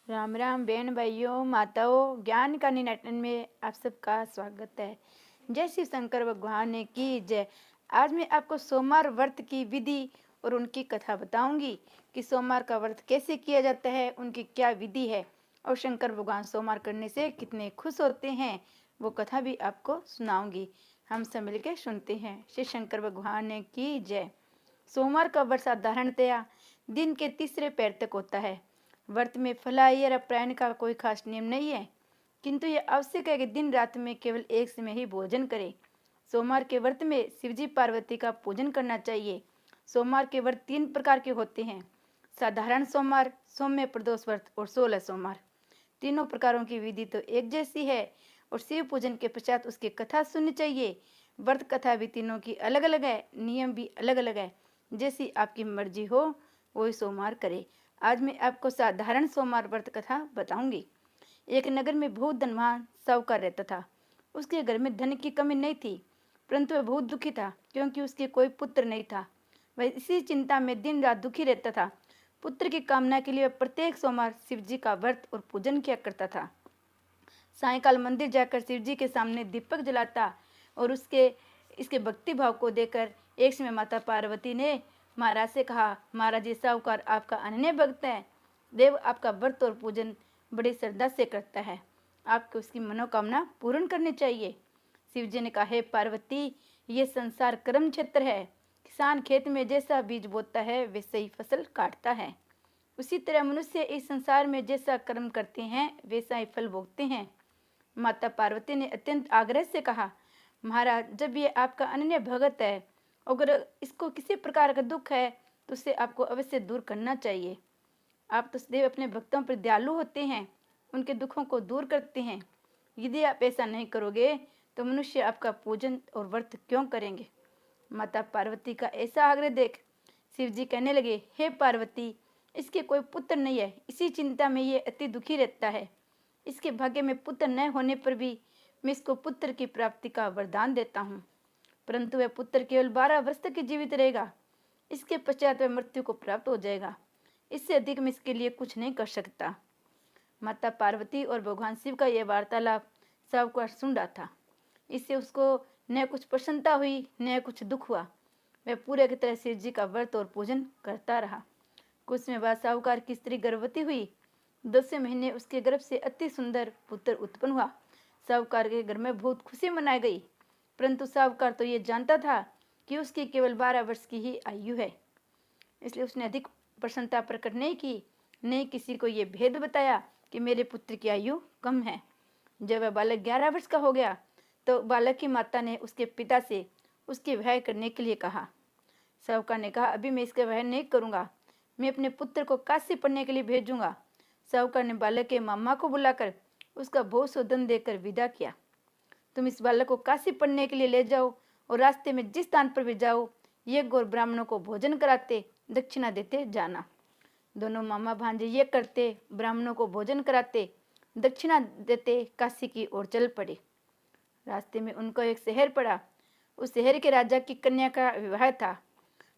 राम राम बहन भाइयों माताओं, ज्ञान का निनाटन में आप सबका स्वागत है। जय शिव शंकर भगवान ने की जय। आज मैं आपको सोमवार व्रत की विधि और उनकी कथा बताऊंगी कि सोमवार का व्रत कैसे किया जाता है, उनकी क्या विधि है और शंकर भगवान सोमवार करने से कितने खुश होते हैं, वो कथा भी आपको सुनाऊंगी। हम सब मिलकर सुनते हैं। श्री शंकर भगवान ने की जय। सोमवार का व्रत साधारणतया दिन के तीसरे पैर तक होता है। व्रत में फलाहारी या प्रायण का कोई खास नियम नहीं है, किंतु यह आवश्यक है कि दिन रात में केवल एक समय ही भोजन करें। सोमवार के व्रत में शिवजी पार्वती का पूजन करना चाहिए। सोमवार के व्रत 3 प्रकार के होते हैं: साधारण सोमवार, सौम्य प्रदोष व्रत और 16 सोमवार। तीनों प्रकारों की विधि तो एक जैसी है और शिव पूजन के पश्चात उसकी कथा सुननी चाहिए। व्रत कथा भी तीनों की अलग अलग है, नियम भी अलग अलग है। जैसी आपकी मर्जी हो वही सोमवार करे। आज मैं आपको साधारण सोमवार व्रत कथा बताऊंगी। एक नगर में बहुत धनवान साहूकार रहता था। उसके घर में धन की कमी नहीं थी, परंतु वह बहुत दुखी था क्योंकि उसके कोई पुत्र नहीं था। वह इसी चिंता में दिन रात दुखी रहता था। पुत्र की कामना के लिए वह प्रत्येक सोमवार शिव जी का व्रत और पूजन किया करता था। सायंकाल मंदिर जाकर शिव जी के सामने दीपक जलाता और इसके भक्ति भाव को देखकर एक समय माता पार्वती ने महाराज से कहा, महाराज ये साहूकार आपका अनन्य भक्त है। देव आपका व्रत और पूजन बड़ी श्रद्धा से करता है, आपको उसकी मनोकामना पूर्ण करनी चाहिए। शिव जी ने कहा, हे पार्वती, ये संसार कर्म क्षेत्र है। किसान खेत में जैसा बीज बोता है वैसे ही फसल काटता है। उसी तरह मनुष्य इस संसार में जैसा कर्म करते हैं वैसा ही फल भोगते हैं। माता पार्वती ने अत्यंत आग्रह से कहा, महाराज जब ये आपका अनन्य भगत है, अगर इसको किसी प्रकार का दुख है तो उसे आपको अवश्य दूर करना चाहिए। आप तो सदैव अपने भक्तों पर दयालु होते हैं, उनके दुखों को दूर करते हैं। यदि आप ऐसा नहीं करोगे तो मनुष्य आपका पूजन और व्रत क्यों करेंगे। माता पार्वती का ऐसा आग्रह देख शिव जी कहने लगे, हे पार्वती, इसके कोई पुत्र नहीं है, इसी चिंता में ये अति दुखी रहता है। इसके भाग्य में पुत्र न होने पर भी मैं इसको पुत्र की प्राप्ति का वरदान देता हूँ, परंतु वह पुत्र केवल 12 वर्ष तक जीवित रहेगा। इसके पश्चात वह मृत्यु को प्राप्त हो जाएगा। इससे अधिक मैं इसके लिए कुछ नहीं कर सकता। माता पार्वती और भगवान शिव का यह वार्तालाप साहूकार सुन रहा था। इससे उसको न कुछ प्रसन्नता हुई न कुछ दुख हुआ। वह पूरे की तरह शिव जी का व्रत और पूजन करता रहा। कुछ समय बाद साहूकार की स्त्री गर्भवती हुई। 10वें महीने उसके गर्भ से अति सुंदर पुत्र उत्पन्न हुआ। साहूकार के घर में बहुत खुशी मनाई गई, परंतु साहूकार तो ये जानता था कि उसकी केवल 12 वर्ष की ही आयु है, इसलिए उसने अधिक प्रसन्नता प्रकट नहीं की, नहीं किसी को ये भेद बताया कि मेरे पुत्र की आयु कम है। जब वह बालक 11 वर्ष का हो गया तो बालक की माता ने उसके पिता से उसके विवाह करने के लिए कहा। साहूकार ने कहा, अभी मैं इसका विवाह नहीं करूँगा, मैं अपने पुत्र को काशी पढ़ने के लिए भेजूंगा। साहूकार ने बालक के मामा को बुलाकर उसका बहुत सौ धन देकर विदा किया। तुम इस बालक को काशी पढ़ने के लिए ले जाओ और रास्ते में जिस स्थान पर भी जाओ यज्ञ और ब्राह्मणों को भोजन कराते दक्षिणा देते जाना। दोनों मामा भांजे ये करते, ब्राह्मणों को भोजन कराते दक्षिणा देते काशी की ओर चल पड़े। रास्ते में उनको एक शहर पड़ा। उस शहर के राजा की कन्या का विवाह था,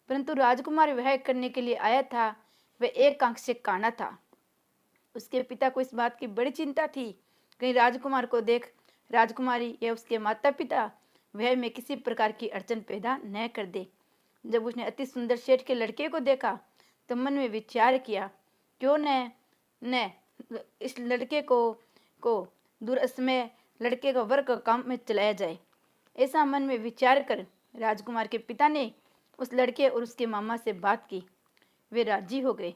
परंतु राजकुमार विवाह करने के लिए आया था वह एक आंख से काना था। उसके पिता को इस बात की बड़ी चिंता थी, कहीं राजकुमार को देख राजकुमारी या उसके माता पिता वह में किसी प्रकार की अड़चन पैदा न कर दे। जब उसने अति सुंदर सेठ के लड़के को देखा तो मन में विचार किया, क्यों न इस लड़के को दूरस्मय लड़के का वर्ग काम में चलाया जाए। ऐसा मन में विचार कर राजकुमार के पिता ने उस लड़के और उसके मामा से बात की। वे राजी हो गए।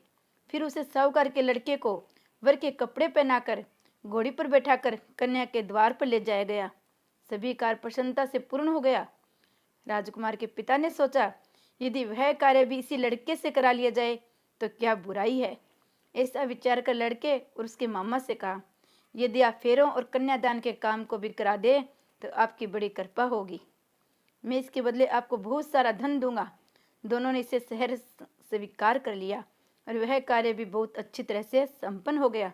फिर उसे साहूकार के लड़के को वर के कपड़े पहनाकर घोड़ी पर बैठाकर कन्या के द्वार पर ले जाया गया। सभी कार्य प्रसन्नता से पूर्ण हो गया। राजकुमार के पिता ने सोचा, यदि वह कार्य भी इसी लड़के से करा लिया जाए तो क्या बुराई है। ऐसा विचार कर लड़के और उसके मामा से कहा, यदि आप फेरों और कन्यादान के काम को भी करा दे तो आपकी बड़ी कृपा होगी, मैं इसके बदले आपको बहुत सारा धन दूंगा। दोनों ने इसे शहर स्वीकार कर लिया और वह कार्य भी बहुत अच्छी तरह से संपन्न हो गया।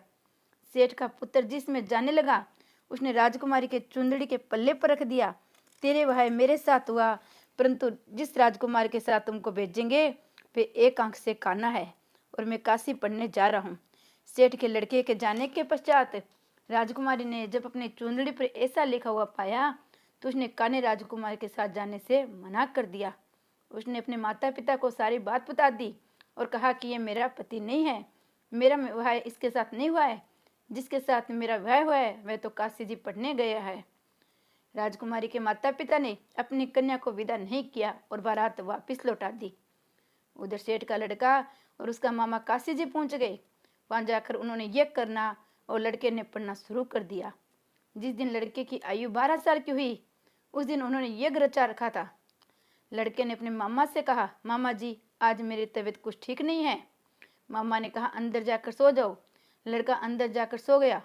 सेठ का पुत्र जिसमें जाने लगा उसने राजकुमारी के चुंदड़ी के पल्ले पर रख दिया, तेरे वह मेरे साथ हुआ, परंतु जिस राजकुमार के साथ तुमको भेजेंगे वे एक आंख से काना है और मैं काशी पढ़ने जा रहा हूँ। सेठ के लड़के के जाने के पश्चात राजकुमारी ने जब अपनी चुंदड़ी पर ऐसा लिखा हुआ पाया तो उसने कान्हे राजकुमार के साथ जाने से मना कर दिया। उसने अपने माता पिता को सारी बात बता दी और कहा कि ये मेरा पति नहीं है, मेरा विवाह इसके साथ नहीं हुआ है, जिसके साथ मेरा विवाह हुआ है वह तो काशी जी पढ़ने गया है। राजकुमारी के माता पिता ने अपनी कन्या को विदा नहीं किया और बारात वापस लौटा दी। उधर सेठ का लड़का और उसका मामा काशी जी पहुंच गए। वहां जाकर उन्होंने यज्ञ करना और लड़के ने पढ़ना शुरू कर दिया। जिस दिन लड़के की आयु 12 साल की हुई उस दिन उन्होंने यज्ञ रचा रखा था। लड़के ने अपने मामा से कहा, मामा जी आज मेरी तबीयत कुछ ठीक नहीं है। मामा ने कहा, अंदर जाकर सो जाओ। लड़का अंदर जाकर सो गया।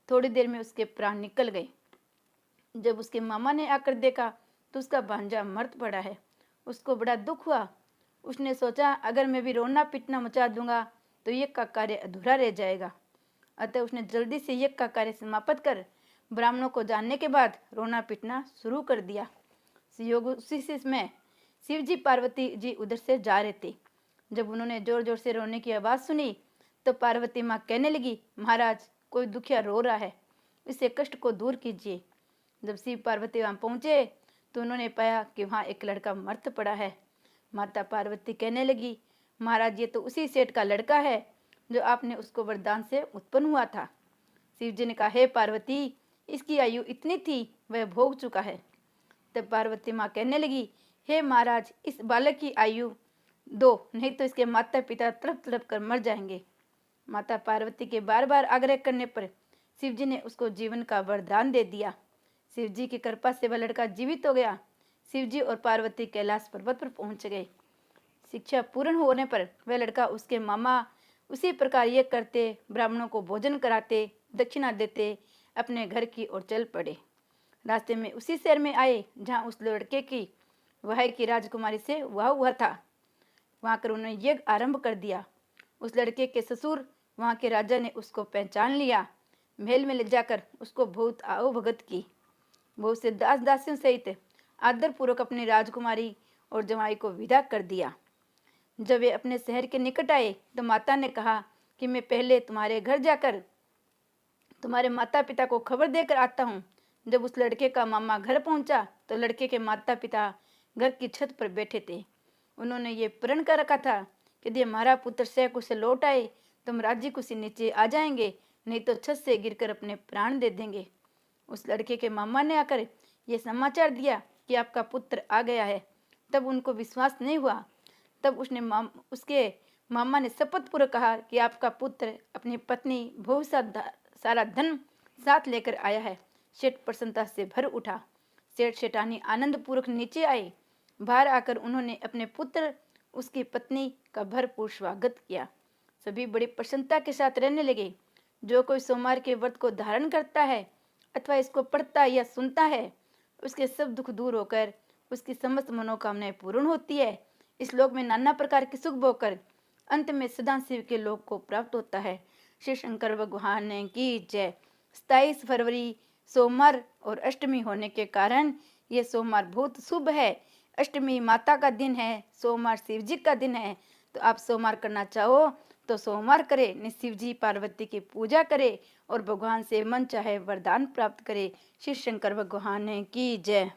थोड़ी देर में उसके प्राण निकल गए। जब उसके मामा ने आकर देखा तो उसका भांजा मर पड़ा है। उसको बड़ा दुख हुआ। उसने सोचा अगर मैं भी रोना पीटना मचा दूंगा तो यज्ञ का कार्य अधूरा रह जाएगा। अतः उसने जल्दी से यज्ञ का कार्य समाप्त कर ब्राह्मणों को जानने के बाद रोना पीटना शुरू कर दिया। उसी में शिव जी पार्वती जी उधर से जा रहे थे। जब उन्होंने जोर जोर से रोने की आवाज़ सुनी तो पार्वती माँ कहने लगी, महाराज कोई दुखिया रो रहा है, इससे कष्ट को दूर कीजिए। जब शिव पार्वती वहाँ पहुँचे तो उन्होंने पाया कि वहाँ एक लड़का मर्त पड़ा है। माता पार्वती कहने लगी, महाराज ये तो उसी सेठ का लड़का है जो आपने उसको वरदान से उत्पन्न हुआ था। शिव जी ने कहा, हे पार्वती इसकी आयु इतनी थी वह भोग चुका है। तब पार्वती माँ कहने लगी, हे महाराज इस बालक की आयु दो, नहीं तो इसके माता पिता तड़प तड़प कर मर जाएंगे। माता पार्वती के बार बार आग्रह करने पर शिव जी ने उसको जीवन का वरदान दे दिया। शिव जी की कृपा से वह लड़का जीवित हो गया। शिव जी और पार्वती कैलाश पर्वत पर पहुंच गए। शिक्षा पूर्ण होने पर वह लड़का उसके मामा उसी प्रकार ये करते, ब्राह्मणों को भोजन कराते, दक्षिणा देते, अपने घर की ओर चल पड़े। रास्ते में उसी शहर में आए जहाँ उस लड़के की वह की राजकुमारी से वह हुआ था। वहाँ कर उन्होंने यज्ञ आरंभ कर दिया। उस लड़के के ससुर वहाँ के राजा ने उसको पहचान लिया। महल में ले जाकर उसको बहुत आओ भगत की। बहुत से दास दासियों सहित आदर पूर्वक अपनी राजकुमारी और जमाई को विदा कर दिया। जब वे अपने शहर के निकट आए तो माता ने कहा कि मैं पहले तुम्हारे घर जाकर तुम्हारे माता पिता को खबर देकर आता हूँ। जब उस लड़के का मामा घर पहुंचा तो लड़के के माता पिता घर की छत पर बैठे थे। उन्होंने ये प्रण कर रखा था कि यदि हमारा पुत्र सकुशल लौट आए तो हम राज्य कुछ नीचे आ जाएंगे, नहीं तो छत से गिरकर अपने प्राण दे देंगे। उस लड़के के मामा ने आकर ये समाचार दिया कि आपका पुत्र आ गया है। तब उनको विश्वास नहीं हुआ। तब उसके मामा ने शपथ पूर्वक कहा कि आपका पुत्र अपनी पत्नी बहुत सारा धन साथ लेकर आया है। सेठ प्रसन्नता से भर उठा। सेठ सेठानी आनंद पूर्वक नीचे आए। बाहर आकर उन्होंने अपने पुत्र उसकी पत्नी का भरपूर स्वागत किया। सभी बड़ी प्रसन्नता के साथ रहने लगे। जो कोई सोमवार के व्रत को धारण करता है अथवा इसको पढ़ता या सुनता है उसके सब दुख दूर होकर उसकी समस्त मनोकामनाएं पूर्ण होती है। इस लोक में नाना प्रकार के सुख भोगकर अंत में सदा शिव के लोक को प्राप्त होता है। श्री शंकर भगवान की जय। 27 फरवरी सोमवार और अष्टमी होने के कारण ये सोमवार बहुत शुभ है। अष्टमी माता का दिन है, सोमवार शिव जी का दिन है। तो आप सोमवार करना चाहो तो सोमवार करे, शिव जी पार्वती की पूजा करे और भगवान से मन चाहे वरदान प्राप्त करे। श्री शंकर भगवान की जय।